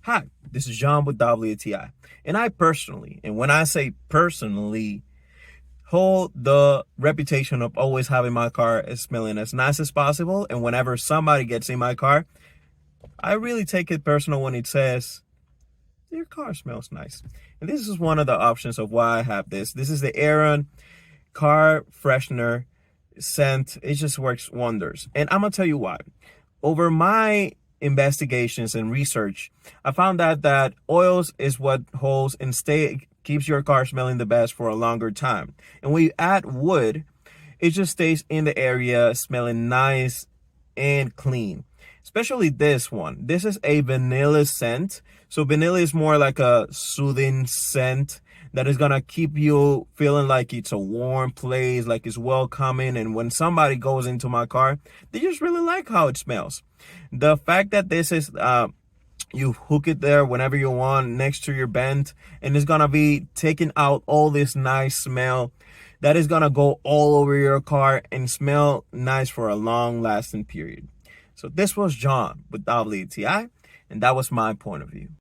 Hi, this is John with WTI, and I personally, and when I say personally, hold the reputation of always having my car smelling as nice as possible. And whenever somebody gets in my car, I really take it personal when it says, your car smells nice. And this is one of the options of why I have this. This is the AREON car freshener scent. It just works wonders. And I'm going to tell you why. Over my investigations and research, I found out that oils is what holds and keeps your car smelling the best for a longer time. And when you add wood, it just stays in the area smelling nice and clean. Especially this one. This is a vanilla scent. So vanilla is more like a soothing scent that is gonna keep you feeling like it's a warm place, like it's welcoming. And when somebody goes into my car, they just really like how it smells. The fact that this is you hook it there whenever you want next to your vent, and it's gonna be taking out all this nice smell that is gonna go all over your car and smell nice for a long lasting period. So this was John with WTI, and that was my point of view.